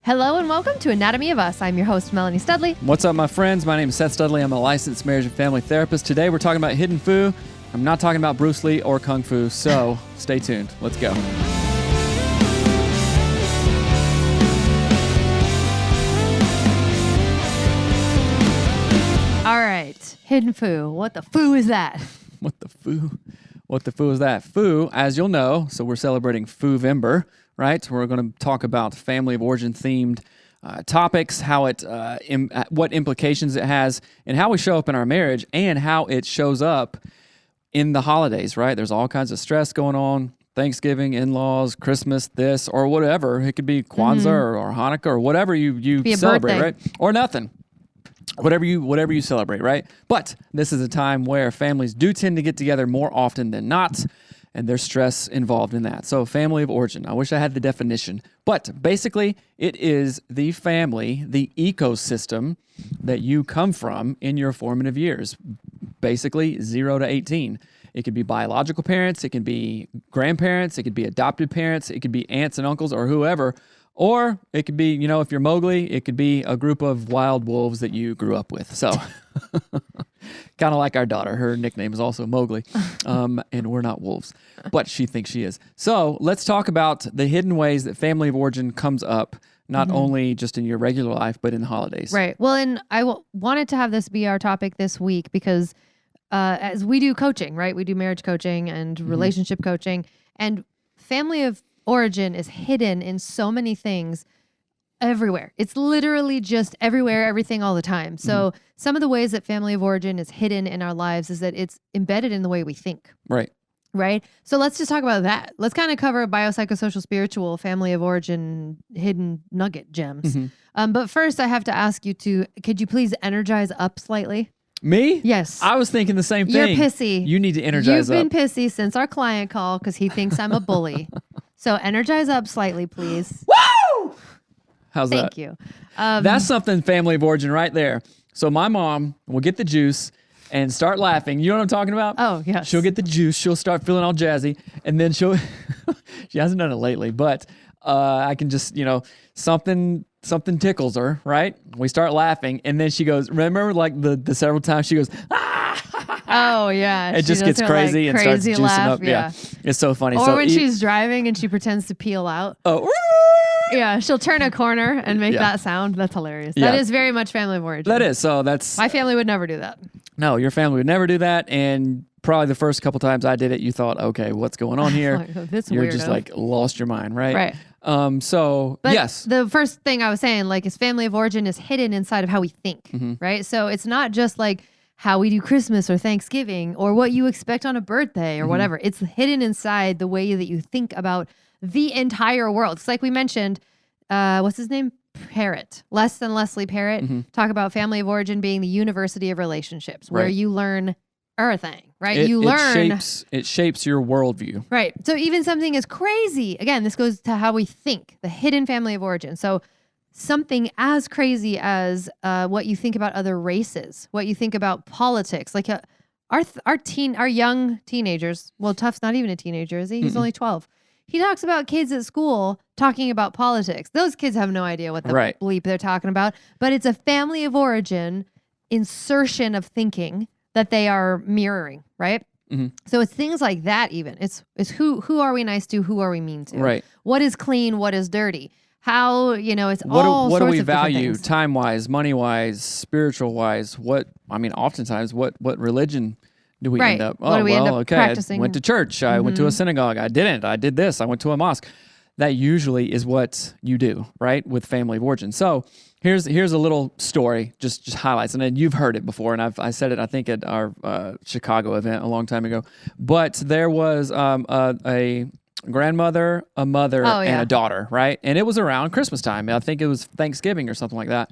Hello and welcome to Anatomy of Us. I'm your host, Melanie Studley. What's up, my friends? My name is Seth Studley. I'm a licensed marriage and family therapist. Today we're talking about hidden FOO. I'm not talking about Bruce Lee or Kung Fu, so stay tuned. Let's go. All right, hidden FOO. What the FOO is that? What the FOO? What the FOO is that? FOO, as you'll know, so we're celebrating FOOvember, right? We're going to talk about family of origin themed topics, how it, what implications it has, and how we show up in our marriage, and how it shows up in the holidays, right? There's all kinds of stress going on. Thanksgiving, in-laws, Christmas, this, or whatever. It could be Kwanzaa or Hanukkah or whatever you celebrate, birthday. right? Or nothing. Whatever you celebrate, right? But this is a time where families do tend to get together more often than not, and there's stress involved in that. So family of origin, I wish I had the definition, but basically it is the family, the ecosystem that you come from in your formative years, basically 0 to 18. It could be biological parents, it can be grandparents, it could be adopted parents, it could be aunts and uncles or whoever. Or it could be, if you're Mowgli, it could be a group of wild wolves that you grew up with. So kind of like our daughter. Her nickname is also Mowgli, and we're not wolves, but she thinks she is. So let's talk about the hidden ways that family of origin comes up, not only just in your regular life, but in the holidays. Right. Well, and I wanted to have this be our topic this week because as we do coaching, right? We do marriage coaching and relationship coaching, and family of origin is hidden in so many things everywhere. It's literally just everywhere, everything all the time. So some of the ways that family of origin is hidden in our lives is that it's embedded in the way we think. Right. Right. So let's just talk about that. Let's kind of cover biopsychosocial, spiritual, family of origin, hidden nugget gems. But first I have to ask you could you please energize up slightly? Me? Yes. I was thinking the same You're thing. pissy. You need to energize up. You've been pissy since our client call because he thinks I'm a bully. So energize up slightly, please. Woo! How's that? Thank you. That's something family of origin right there. So my mom will get the juice and start laughing. You know what I'm talking about? Oh, yes. She'll get the juice. She'll start feeling all jazzy. And then she hasn't done it lately, but I can just, something tickles her, right? We start laughing. And then she goes, remember like the several times she goes, ah! Oh, yeah. It just gets crazy and starts juicing laugh, up. Yeah. It's so funny. Or so when she's driving and she pretends to peel out. Oh, yeah. She'll turn a corner and make that sound. That's hilarious. Yeah. That is very much family of origin. That is. So that's... My family would never do that. No, your family would never do that. And probably the first couple times I did it, you thought, okay, what's going on here? You're weirdo. just like lost your mind, right? Right. But yes. The first thing I was saying, like, is family of origin is hidden inside of how we think, right? So it's not just like how we do Christmas or Thanksgiving or what you expect on a birthday or whatever. It's hidden inside the way that you think about the entire world. It's like we mentioned, what's his name? Parrott. Leslie Parrott. Talk about family of origin being the university of relationships, where you learn everything, right? It shapes your worldview. Right. So even something as crazy, again, this goes to how we think, the hidden family of origin. So something as crazy as what you think about other races, what you think about politics, like our young teenagers. Well, Tuff's not even a teenager, is he? He's only 12. He talks about kids at school talking about politics. Those kids have no idea what the bleep they're talking about, but it's a family of origin insertion of thinking that they are mirroring, right? So it's things like that. Even it's who are we nice to? Who are we mean to? Right. What is clean? What is dirty? How, it's what all what sorts do we of different value things. time-wise, money-wise, spiritual-wise? Oftentimes what religion do we end up? What do we end up practicing? I went to church. I went to a synagogue. I didn't. I did this. I went to a mosque. That usually is what you do, right, with family of origin. So here's a little story, just highlights, and then you've heard it before, and I said it, I think, at our Chicago event a long time ago. But there was a grandmother, a mother, and a daughter, right? And it was around Christmas time. I think it was Thanksgiving or something like that.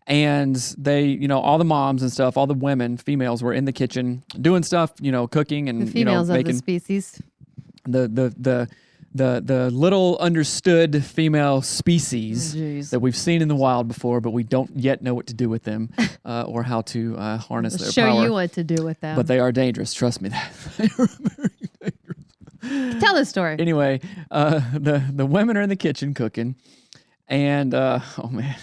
And they, all the moms and stuff, all the women, females were in the kitchen doing stuff, cooking and, the females making of the species. The little understood female species that we've seen in the wild before, but we don't yet know what to do with them or how to harness their power. Show you what to do with them. But they are dangerous. Trust me. They are very dangerous. Tell the story. Anyway, the women are in the kitchen cooking, And oh man,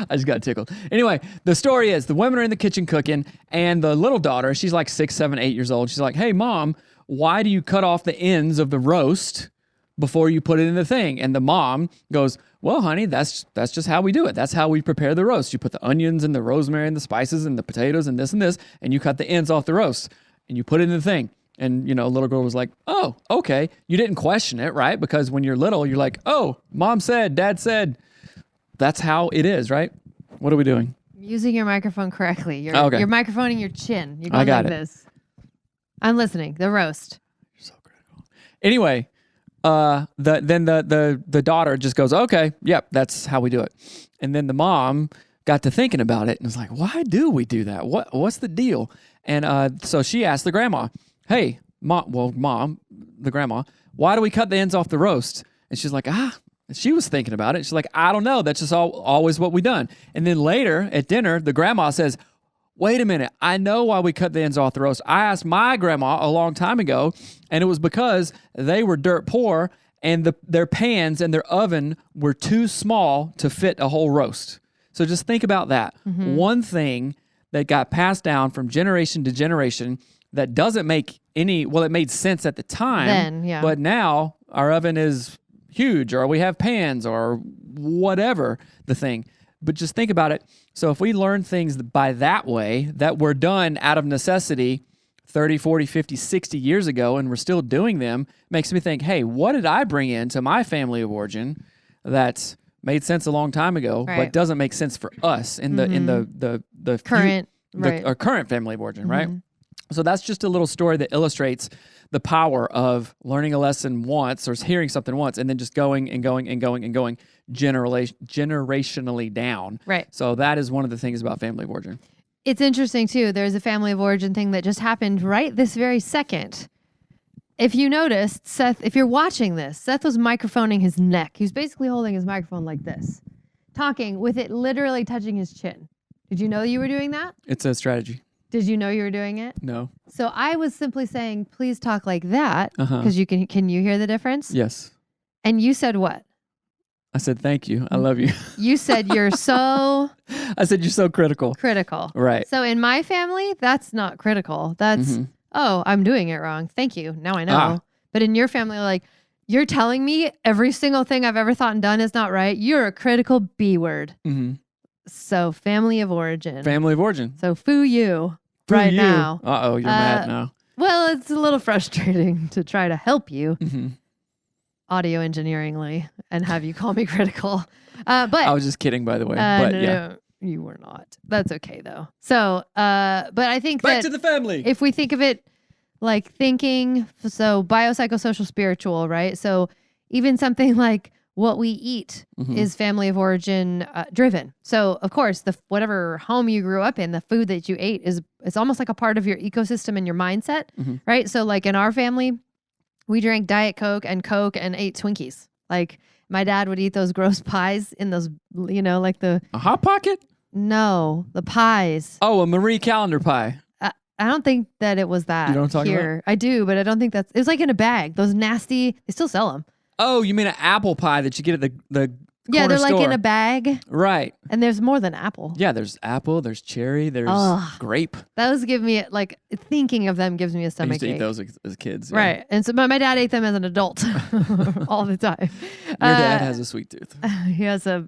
I just got tickled. Anyway, the story is the women are in the kitchen cooking, and the little daughter, she's like 6, 7, 8 years old. She's like, "Hey, Mom, why do you cut off the ends of the roast before you put it in the thing?" And the mom goes, "Well, honey, that's just how we do it. That's how we prepare the roast. You put the onions and the rosemary and the spices and the potatoes and this, and you cut the ends off the roast and you put it in the thing." And, little girl was like, "Oh, okay." You didn't question it, right? Because when you're little, you're like, "Oh, Mom said, Dad said." That's how it is, right? What are we doing? Using your microphone correctly. You're microphoning your chin. You're going like this. I'm listening. The roast. You're so critical. Anyway, the daughter just goes, "Okay, yep, that's how we do it." And then the mom got to thinking about it and was like, "Why do we do that? What's the deal?" And so she asked the grandma, "Hey, mom, the grandma, why do we cut the ends off the roast?" And she's like, she was thinking about it. She's like, "I don't know. That's just always what we done." And then later at dinner, the grandma says, "Wait a minute. I know why we cut the ends off the roast. I asked my grandma a long time ago, and it was because they were dirt poor and their pans and their oven were too small to fit a whole roast." So just think about that. Mm-hmm. One thing that got passed down from generation to generation that doesn't make it made sense at the time, then, yeah. But now our oven is huge, or we have pans, or whatever the thing. But just think about it. So if we learn things by that way that were done out of necessity 30, 40, 50, 60 years ago, and we're still doing them, makes me think, hey, what did I bring into my family of origin that made sense a long time ago, but doesn't make sense for us in the current current family of origin, right? So that's just a little story that illustrates the power of learning a lesson once or hearing something once and then just going and going and going and going generationally down. Right. So that is one of the things about family of origin. It's interesting too. There's a family of origin thing that just happened right this very second. If you noticed, Seth, if you're watching this, Seth was microphoning his neck. He was basically holding his microphone like this, talking with it literally touching his chin. Did you know you were doing that? It's a strategy. Did you know you were doing it? No. So I was simply saying, please talk like that, because you can you hear the difference? Yes. And you said what? I said, "Thank you. I love you." You said you're so... I said, "You're so critical." Critical. Right. So in my family, that's not critical. That's, oh, I'm doing it wrong. Thank you. Now I know. But in your family, like, you're telling me every single thing I've ever thought and done is not right. You're a critical B word. Mm-hmm. So family of origin. Family of origin. So FOO you right now. Uh-oh, you're mad now. Well, it's a little frustrating to try to help you audio engineeringly and have you call me critical. But I was just kidding, by the way. But no, you were not. That's okay, though. So, but I think back to the family. If we think of it like thinking, so biopsychosocial spiritual, right? So even something like what we eat is family of origin driven. So of course, whatever home you grew up in, the food that you ate it's almost like a part of your ecosystem and your mindset, right? So like in our family, we drank Diet Coke and ate Twinkies. Like my dad would eat those gross pies in those, like a Hot Pocket? No, the pies. Oh, a Marie Callender pie. I don't think that it was that. You know what I'm talking about? I do, but I don't think it was like in a bag. Those nasty, they still sell them. Oh, you mean an apple pie that you get at the yeah, they're store. Like in a bag. Right. And there's more than apple. Yeah, there's apple, there's cherry, there's grape. Those give me, like, thinking of them gives me a stomach ache. I used to eat those as kids. Yeah. Right. And so my dad ate them as an adult all the time. Your dad has a sweet tooth. He has a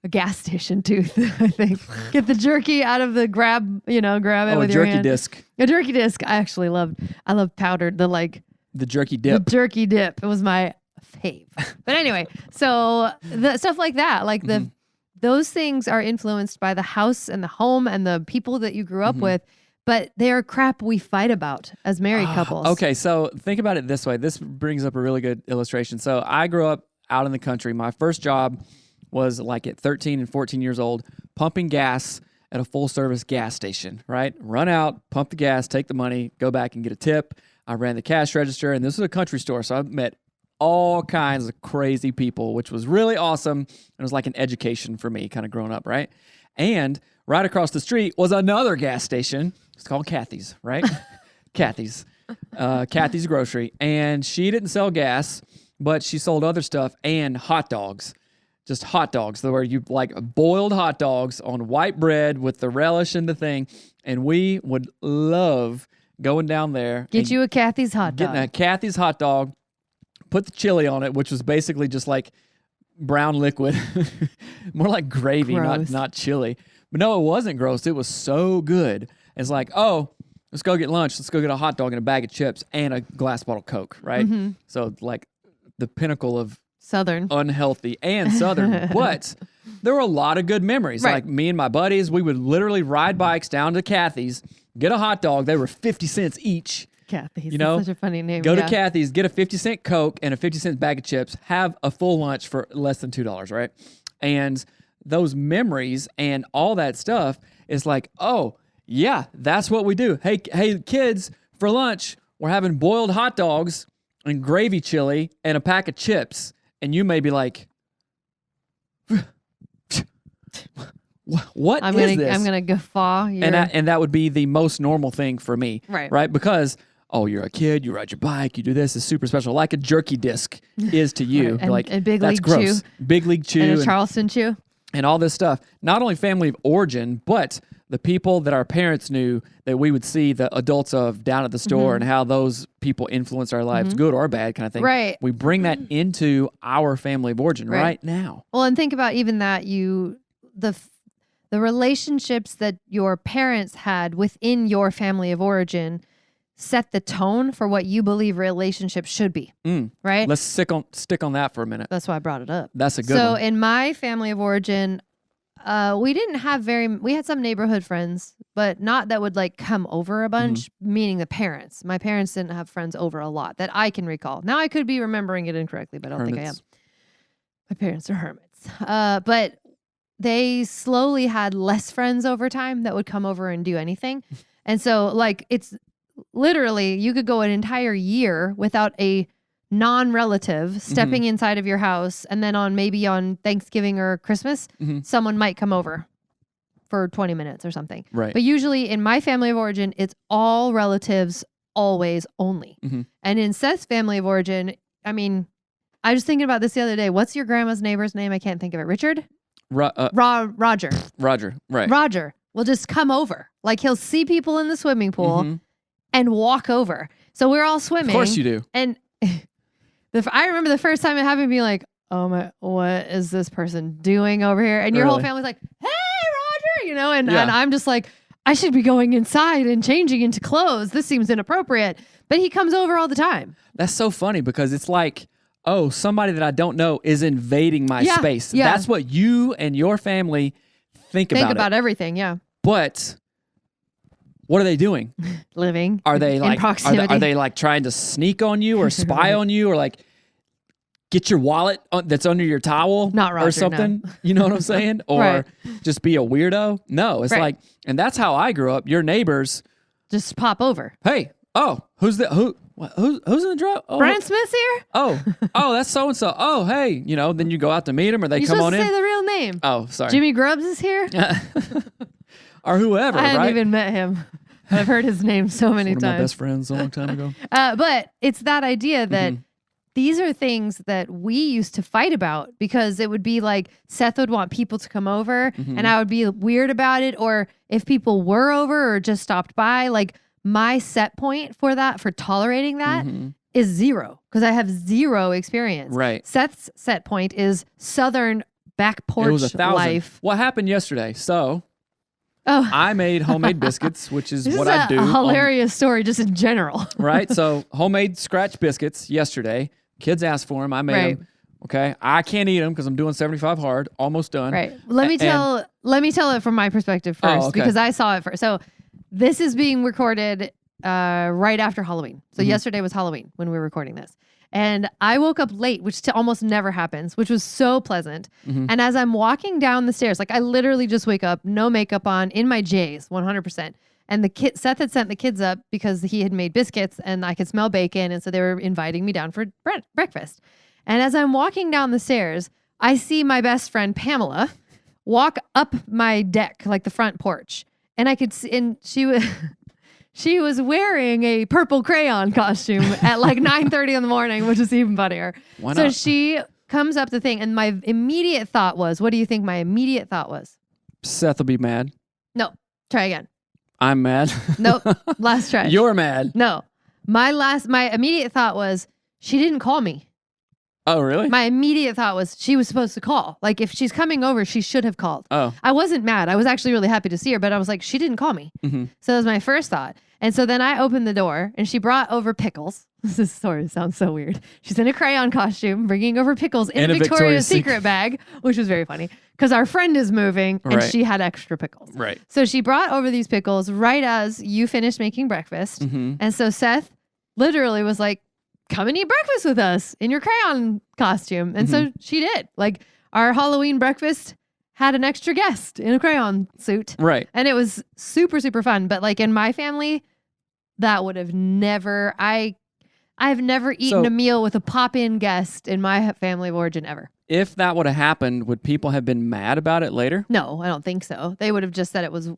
gas station tooth, I think. Get the jerky out of the grab it with your hand. Disc. A jerky disc. I love powdered, the jerky dip. The jerky dip. It was my fave. But anyway, so the stuff like that, like those things are influenced by the house and the home and the people that you grew up with, but they're crap we fight about as married couples. Okay, so think about it this way. This brings up a really good illustration. So I grew up out in the country. My first job was like at 13 and 14 years old, pumping gas at a full-service gas station, right? Run out, pump the gas, take the money, go back and get a tip. I ran the cash register, and this was a country store, so I met all kinds of crazy people, which was really awesome. It was like an education for me, kind of growing up, right? And right across the street was another gas station. It's called Kathy's, right? Kathy's Grocery. And she didn't sell gas, but she sold other stuff and hot dogs. Just hot dogs, where you like boiled hot dogs on white bread with the relish and the thing. And we would love going down there. Get you a Kathy's hot dog. Getting a Kathy's hot dog, put the chili on it, which was basically just like brown liquid, more like gravy, not chili. But no, it wasn't gross. It was so good. It's like, oh, let's go get lunch. Let's go get a hot dog and a bag of chips and a glass bottle of Coke, right? Mm-hmm. So like the pinnacle of Southern. Unhealthy and Southern. But there were a lot of good memories. Right. Like me and my buddies, we would literally ride bikes down to Kathy's, get a hot dog. They were 50 cents each. Kathy's. You know, That's such a funny name. Go to Kathy's, get a 50-cent Coke and a 50-cent bag of chips, have a full lunch for less than $2, right? And those memories and all that stuff is like, oh, yeah, that's what we do. Hey, kids, for lunch, we're having boiled hot dogs and gravy chili and a pack of chips. And you may be like, what is this? I'm gonna guffaw. And that would be the most normal thing for me, right? Because you're a kid, you ride your bike, you do this. It's super special, like a jerky disc is to you. Right. Like and Big that's League gross. Chew, Big League Chew, and a Charleston Chew, and all this stuff. Not only family of origin, but the people that our parents knew that we would see the adults of down at the store and how those people influence our lives, good or bad kind of thing. Right. We bring that into our family of origin right now. Well, and think about even that the relationships that your parents had within your family of origin set the tone for what you believe relationships should be. Right? Let's stick on that for a minute. That's why I brought it up. That's a good one. So in my family of origin, we didn't have we had some neighborhood friends, but not that would like come over a bunch, meaning the parents. My parents didn't have friends over a lot that I can recall. Now I could be remembering it incorrectly, but I don't think I am. My parents are hermits. But they slowly had less friends over time that would come over and do anything. And so like it's literally, you could go an entire year without a non-relative stepping inside of your house, and then on Thanksgiving or Christmas, someone might come over for 20 minutes or something. Right. But usually in my family of origin, it's all relatives, always, only. And in Seth's family of origin, I mean, I was thinking about this the other day. What's your grandma's neighbor's name? I can't think of it. Richard? Roger. Roger, right. Roger will just come over. Like he'll see people in the swimming pool and walk over. So we're all swimming. Of course you do. And I remember the first time it happened, being like, "Oh my, what is this person doing over here?" And your whole family's like, "Hey, Roger," and I'm just like, I should be going inside and changing into clothes. This seems inappropriate. But he comes over all the time. That's so funny because it's like, oh, somebody that I don't know is invading my space. Yeah. That's what you and your family think about everything. Yeah. But what are they doing? Living. Are they like in proximity. are they like trying to sneak on you or spy on you or like get your wallet that's under your towel Not Roger, or something? no. You know what I'm saying? Or just be a weirdo? No, it's like, and that's how I grew up. Your neighbors just pop over. Hey, who's in the drive? Oh, Brian Smith's here? Oh, that's so and so. Oh, hey, then you go out to meet him or they come on in. You're supposed to say the real name. Oh, sorry. Jimmy Grubbs is here? Or whoever, I hadn't right? even met him. I've heard his name so many One times. of my best friends a long time ago. But it's that idea that these are things that we used to fight about because it would be like Seth would want people to come over and I would be weird about it. Or if people were over or just stopped by, like my set point for tolerating that is 0 because I have 0 experience. Right. Seth's set point is Southern back porch It was 1,000. life. What happened yesterday? So I made homemade biscuits, which is what I do. This is a hilarious story just in general. Right? So homemade scratch biscuits yesterday. Kids asked for them. I made them. Okay. I can't eat them because I'm doing 75 hard. Almost done. Right. Let me tell it from my perspective first because I saw it first. So this is being recorded right after Halloween. So yesterday was Halloween when we were recording this. And I woke up late, which almost never happens, which was so pleasant. And as I'm walking down the stairs, like I literally just wake up, no makeup on, in my J's, 100%. And Seth had sent the kids up because he had made biscuits and I could smell bacon. And so they were inviting me down for breakfast. And as I'm walking down the stairs, I see my best friend, Pamela, walk up my deck, like the front porch. And I could see, and she she was wearing a purple crayon costume at like 9:30 in the morning, which is even funnier. Why So not? she comes up the thing, and my immediate thought was, what do you think my immediate thought was? Seth will be mad. No, try again. I'm mad. Nope, last try. You're mad. No, my immediate thought was, she didn't call me. Oh, really? My immediate thought was she was supposed to call. Like if she's coming over, she should have called. Oh. I wasn't mad. I was actually really happy to see her, but I was like, she didn't call me. Mm-hmm. So that was my first thought. And so then I opened the door and she brought over pickles. This story sounds so weird. She's in a crayon costume, bringing over pickles in a Victoria's Secret bag, which was very funny because our friend is moving and Right. she had extra pickles. Right. So she brought over these pickles right as you finished making breakfast. Mm-hmm. And so Seth literally was like, come and eat breakfast with us in your crayon costume. And so she did. Like our Halloween breakfast had an extra guest in a crayon suit. Right. And it was super, super fun. But like in my family, that would have never, I've never eaten So- a meal with a pop-in guest in my family of origin ever. If that would have happened, would people have been mad about it later? No, I don't think so. They would have just said it was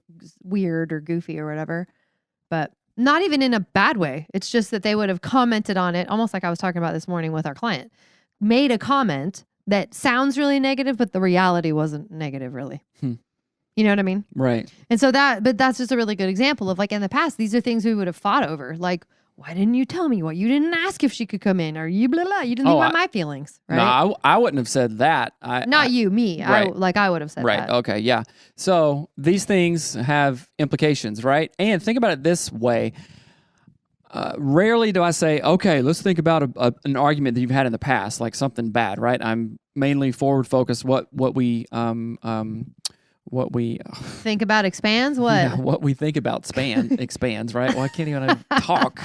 weird or goofy or whatever. But not even in a bad way. It's just that they would have commented on it, almost like I was talking about this morning with our client. Made a comment that sounds really negative, but the reality wasn't negative really. Hmm. You know what I mean? Right. And so but that's just a really good example of like in the past, these are things we would have fought over. Like, why didn't you tell me? Well, you didn't ask if she could come in, or you blah blah. You didn't think about my feelings, right? No, I wouldn't have said that. Not you, me. Right. I would have said Right. that. Okay. Yeah. So these things have implications, right? And think about it this way. Rarely do I say, okay, let's think about an argument that you've had in the past, like something bad, right? I'm mainly forward focused. What we Think about expands. What? yeah, what we think about expands, right? Well, I can't even talk.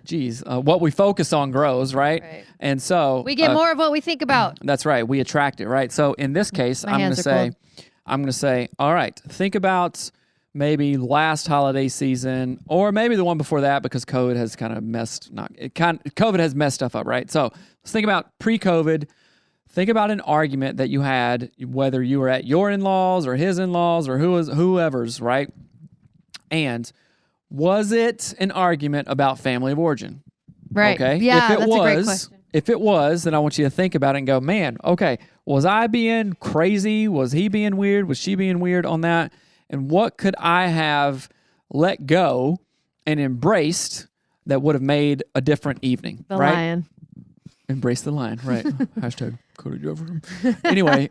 Jeez, what we focus on grows, right? Right. And so We get more of what we think about. that's right. We attract it, right? So in this case, My I'm going hands to are say, all right, think about maybe last holiday season, or maybe the one before that, because COVID has kind of COVID has messed stuff up, right? So let's think about pre-COVID. Think about an argument that you had, whether you were at your in-laws or his in-laws or whoever's, right? And was it an argument about family of origin? Right. Okay. Yeah, that's a great question. If it was, then I want you to think about it and go, man, okay, was I being crazy? Was he being weird? Was she being weird on that? And what could I have let go and embraced that would have made a different evening? The right? lion. Embrace the lion, right? Hashtag Cody Overham. Anyway,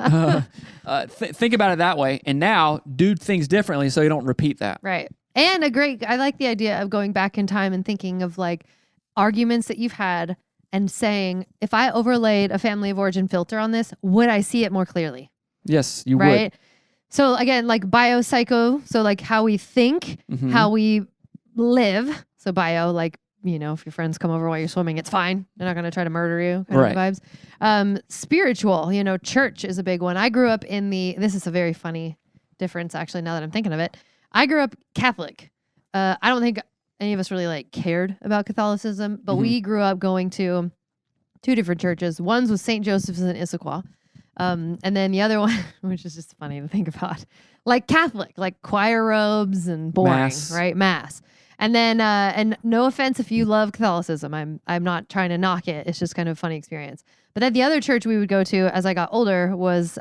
think about it that way. And now do things differently so you don't repeat that. Right. And I like the idea of going back in time and thinking of like arguments that you've had and saying, if I overlaid a family of origin filter on this, would I see it more clearly? Yes, you Right. So again, like biopsycho, so like how we think, Mhm. how we live. So bio, like, you know, if your friends come over while you're swimming, it's fine. They're not going to try to murder you kind Right. of vibes. Spiritual, you know, church is a big one. I grew up this is a very funny difference actually, now that I'm thinking of it. I grew up Catholic. I don't think any of us really like cared about Catholicism, but Mhm. we grew up going to two different churches. One's was St. Joseph's in Issaquah. And then the other one, which is just funny to think about, like Catholic, like choir robes and boring, Mass. right? Mass. And then, and no offense if you love Catholicism, I'm not trying to knock it. It's just kind of a funny experience. But then the other church we would go to as I got older was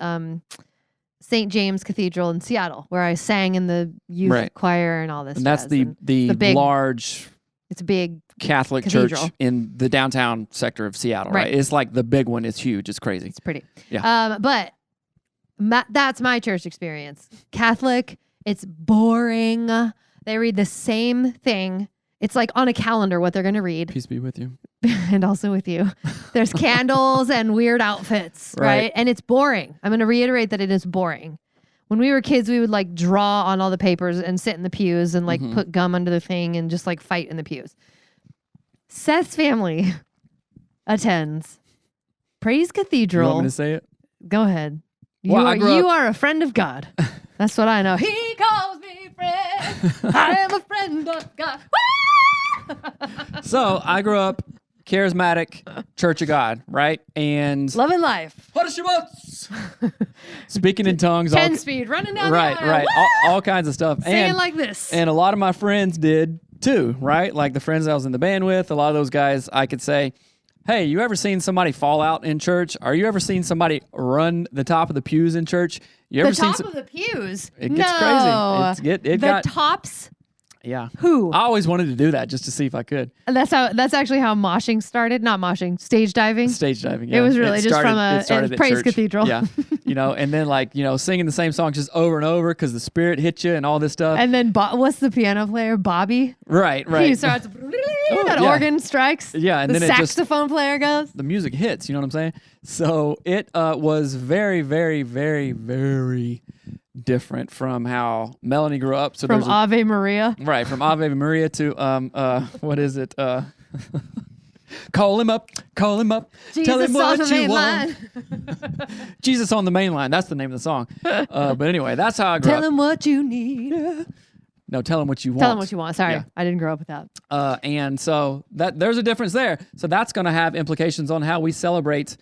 St. James Cathedral in Seattle, where I sang in the youth Right. choir and all this. And that's jazz. the And the big- large it's a big, Catholic cathedral. church in the downtown sector of Seattle, right? Right. It's like the big one. It's huge. It's crazy. it's pretty. Yeah. But that's my church experience. Catholic, it's boring. They read the same thing. It's like on a calendar what they're going to read. Peace be with you. And also with you. There's candles and weird outfits, right? Right. And it's boring. I'm going to reiterate that it is boring. When we were kids, we would like draw on all the papers and sit in the pews and like Mhm. put gum under the thing and just like fight in the pews. Seth's family attends Praise You want Cathedral. me to say it? Go ahead. Well, I grew You are a friend of God. That's what I know. He calls me friend. I am a friend of God. So I grew up charismatic Church of God, right? And Loving life. speaking in tongues, 10 speed running down right, the aisle. right, Woo! all kinds of stuff, Saying and like this. and a lot of my friends did too, right? Like the friends I was in the band with, a lot of those guys, I could say, hey, you ever seen somebody fall out in church? Are you ever seen somebody run the top of the pews in church? You ever The seen top of the pews? It gets crazy. It the got tops? yeah. Who? I always wanted to do that just to see if I could. That's actually how moshing started. Not moshing, stage diving. Stage diving. Yeah. It was really just from a praise church. cathedral. Yeah. And then like, singing the same song just over and over because the spirit hit you and all this stuff. And then what's the piano player? Bobby? Right. He starts, that organ strikes. Yeah. And the then saxophone player goes. The music hits, you know what I'm saying? So it was very, very, very, very different from how Melanie grew up. So from Ave Maria. Right, from Ave Maria to what is it? Call him up. Tell him what you want. Jesus on the main line. That's the name of the song. But anyway, that's how I grew up. Tell him what you need. No, tell him what you want. Tell him what you want. Sorry, Yeah. I didn't grow up with that. And so there's a difference there. So that's going to have implications on how we celebrate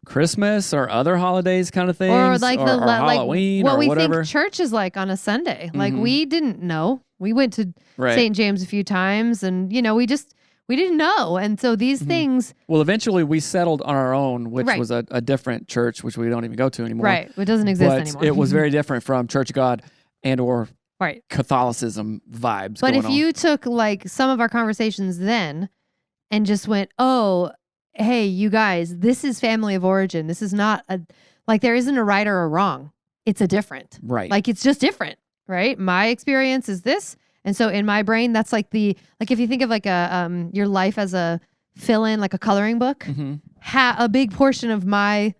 Christmas or other holidays kind of things, or like or Halloween what or we whatever. think church is like on a Sunday. Like we didn't know. We went to St. James a few times, and we didn't know. And so these things. Well, eventually we settled on our own, which Right. was a different church, which we don't even go to anymore. Right, it doesn't exist But anymore. it was very different from Church of God and or right. Catholicism vibes. But going if you took like some of our conversations then and just went, oh, hey, you guys, this is family of origin. This is not there isn't a right or a wrong. It's a different. Right. Like it's just different, right? My experience is this. And so in my brain, that's like if you think of like your life as a fill-in, like a coloring book, a big portion of my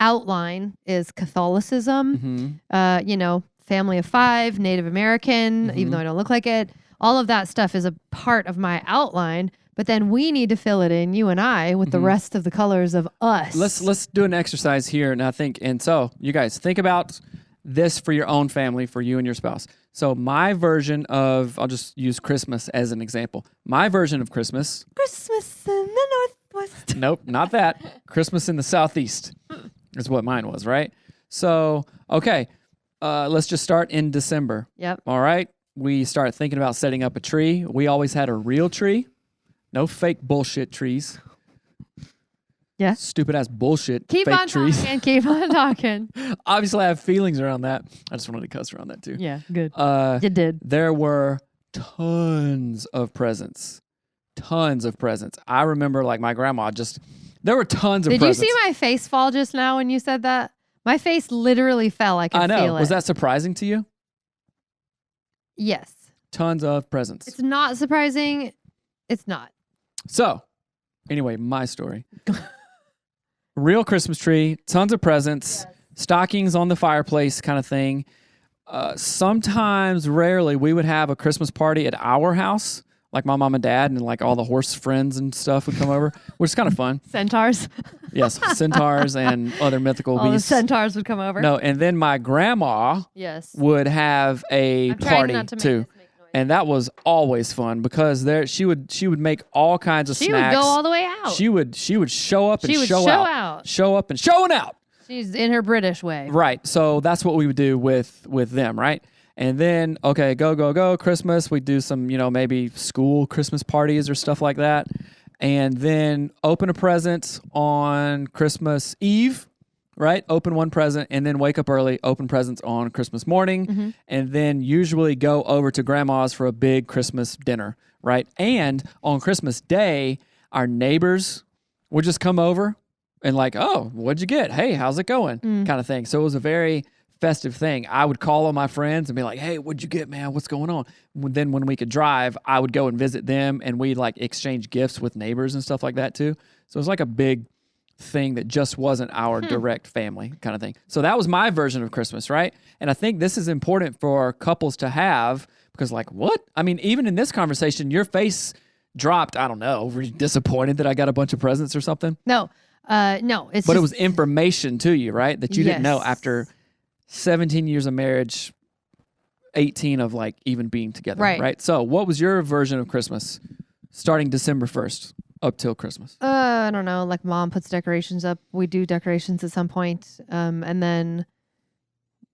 outline is Catholicism, family of 5, Native American, even though I don't look like it. All of that stuff is a part of my outline. But then we need to fill it in, you and I, with the rest of the colors of us. Let's do an exercise here, and so you guys think about this for your own family, for you and your spouse. So my version of, I'll just use Christmas as an example. My version of Christmas. Christmas in the Northwest. Nope, not that. Christmas in the Southeast is what mine was, right? So, okay, let's just start in December. Yep. All right, we start thinking about setting up a tree. We always had a real tree. No fake bullshit trees. Yeah. Stupid ass bullshit Keep fake on trees. talking. Keep on talking. Obviously, I have feelings around that. I just wanted to cuss around that too. Yeah, good. You did. There were tons of presents. I remember like my grandma there were tons of presents. Did you see my face fall just now when you said that? My face literally fell. I could I know. feel it. Was that surprising to you? Yes. Tons of presents. It's not surprising. It's not. So, anyway, my story. Real Christmas tree, tons of presents, stockings on the fireplace kind of thing. Sometimes, rarely, we would have a Christmas party at our house. Like my mom and dad and like all the horse friends and stuff would come over, which is kind of fun. Centaurs. Yes, centaurs and other mythical All beasts. the centaurs would come over. No, and then my grandma would have a party too. And that was always fun because she would make all kinds of snacks. She would go all the way out. She would show up and She would show out. Show up and showing out. She's in her British way. Right. So that's what we would do with them, right? And then, okay, go, Christmas. We do some, maybe school Christmas parties or stuff like that. And then open a present on Christmas Eve, right? Open one present and then wake up early, open presents on Christmas morning, and then usually go over to grandma's for a big Christmas dinner, right? And on Christmas Day, our neighbors would just come over and like, oh, what'd you get? Hey, how's it going? Kind of thing. So it was a very festive thing. I would call on my friends and be like, hey, what'd you get, man? What's going on? Then when we could drive, I would go and visit them and we'd like exchange gifts with neighbors and stuff like that too. So it was like a big thing that just wasn't our direct family kind of thing. So that was my version of Christmas, right? And I think this is important for couples to have because like, what? I mean, even in this conversation, your face dropped. I don't know. Were you disappointed that I got a bunch of presents or something? No, it's But it was information to you, right? That you didn't know after 17 years of marriage, 18 of like even being together, right? So what was your version of Christmas starting December 1st up till Christmas? I don't know. Like mom puts decorations up. We do decorations at some point. And then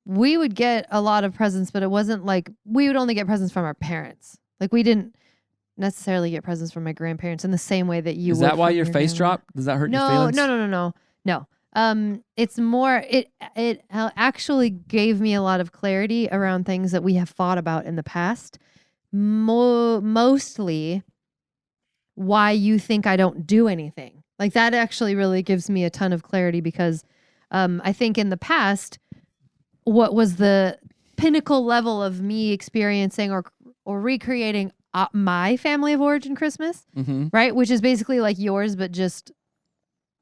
we would get a lot of presents, but it wasn't like we would only get presents from our parents. Like we didn't, necessarily get presents from my grandparents in the same way that you Is would that why from your face grandma. dropped? Does that hurt your No, feelings? no. It's more, it actually gave me a lot of clarity around things that we have fought about in the past. Mostly why you think I don't do anything. Like that actually really gives me a ton of clarity because I think in the past, what was the pinnacle level of me experiencing or recreating my family of origin Christmas, Mm-hmm. right? Which is basically like yours, but just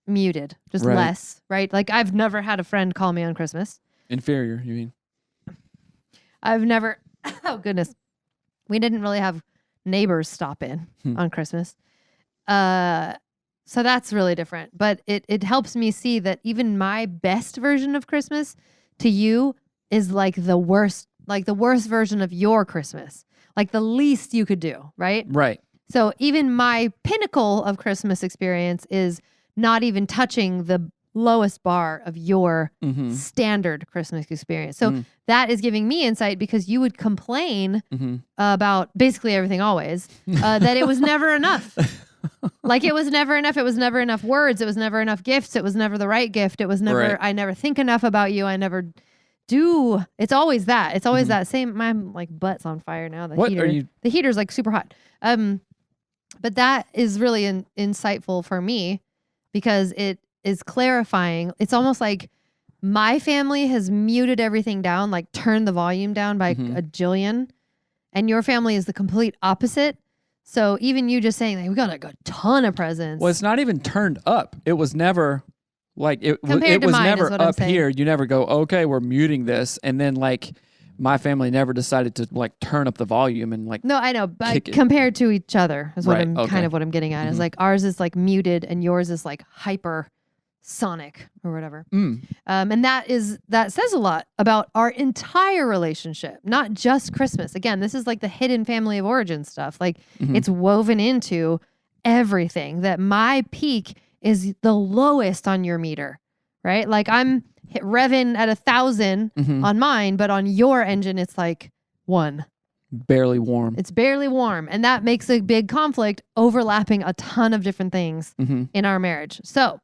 muted, just Right. less, right? Like I've never had a friend call me on Christmas. Inferior, you mean? I've never, oh goodness, we didn't really have neighbors stop in on Christmas. So that's really different, but it helps me see that even my best version of Christmas to you is like the worst version of your Christmas, like the least you could do, right? Right. So even my pinnacle of Christmas experience is not even touching the lowest bar of your Mm-hmm. standard Christmas experience. So Mm. that is giving me insight because you would complain Mm-hmm. about basically everything always, that it was never enough. Like it was never enough. It was never enough words. It was never enough gifts. It was never the right gift. It was never, Right. I never think enough about you. I never do. It's always that. It's always that same, my like butt's on fire now. The What heater, are you? the heater's like super hot. But that is really insightful for me because it is clarifying. It's almost like my family has muted everything down, like turned the volume down by Mhm. a jillion, and your family is the complete opposite. So even you just saying like, we got like a ton of presents. Well, it's not even turned up. It was never like it. Compared It to was mine is never what I'm up saying. here. You never go, okay, we're muting this, and then like my family never decided to like turn up the volume and like. No, I know, but Kick it. compared to each other is what Right, I'm okay. kind of what I'm getting at. Is Mhm. like ours is like muted and yours is like hyper sonic or whatever. Mm. And that says a lot about our entire relationship, not just Christmas. Again, this is like the hidden family of origin stuff. Like Mhm. it's woven into everything that my peak is the lowest on your meter, right? Like I'm revving at 1,000 Mhm. on mine, but on your engine, it's like 1. Barely warm. It's barely warm. And that makes a big conflict overlapping a ton of different things Mm-hmm. in our marriage. So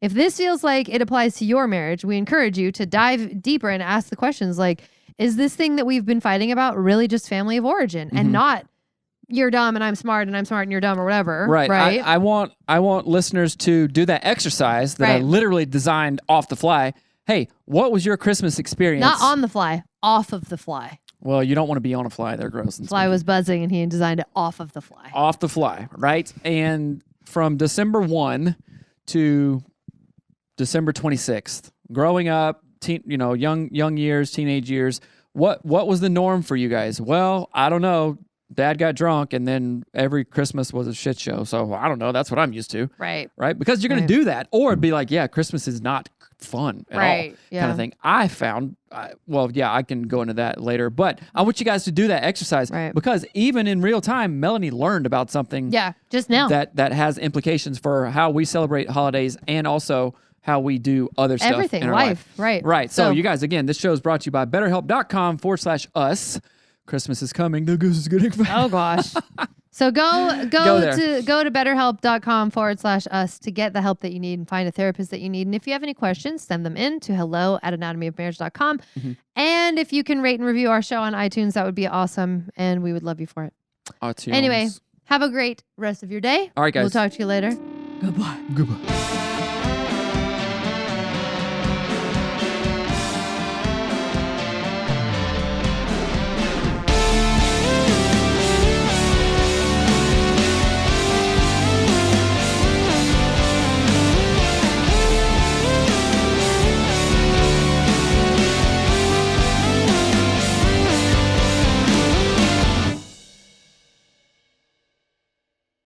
if this feels like it applies to your marriage, we encourage you to dive deeper and ask the questions like, is this thing that we've been fighting about really just family of origin and Mhm. not you're dumb and I'm smart and you're dumb or whatever? Right. Right. I want listeners to do that exercise that I Right. literally designed off the fly. Hey, what was your Christmas experience? Not on the fly, off of the fly. Well, you don't want to be on a fly. They're gross. And Fly stinky. was buzzing and he designed it off of the fly. Off the fly, right? And from December 1 to December 26th, growing up, young years, teenage years, what was the norm for you guys? Well, I don't know. Dad got drunk and then every Christmas was a shit show. So I don't know. That's what I'm used to. Right. Right? Because you're going Right. to do that. Or it'd be like, yeah, Christmas is not fun at all. Right. Yeah. Kind of thing. I found, I can go into that later. But I want you guys to do that exercise. Right. Because even in real time, Melanie learned about something Yeah. Just now. that has implications for how we celebrate holidays and also how we do other stuff Everything. in our Life. life. Right. Right. So you guys, again, this show is brought to you by BetterHelp.com/us. Christmas is coming. The goose is getting fat. Oh gosh. So go there. to betterhelp.com/us to get the help that you need and find a therapist that you need. And if you have any questions, send them in to hello@anatomyofmarriage.com. Mhm. And if you can rate and review our show on iTunes, that would be awesome. And we would love you for it. iTunes. Anyway, have a great rest of your day. All right, guys. We'll talk to you later. Goodbye.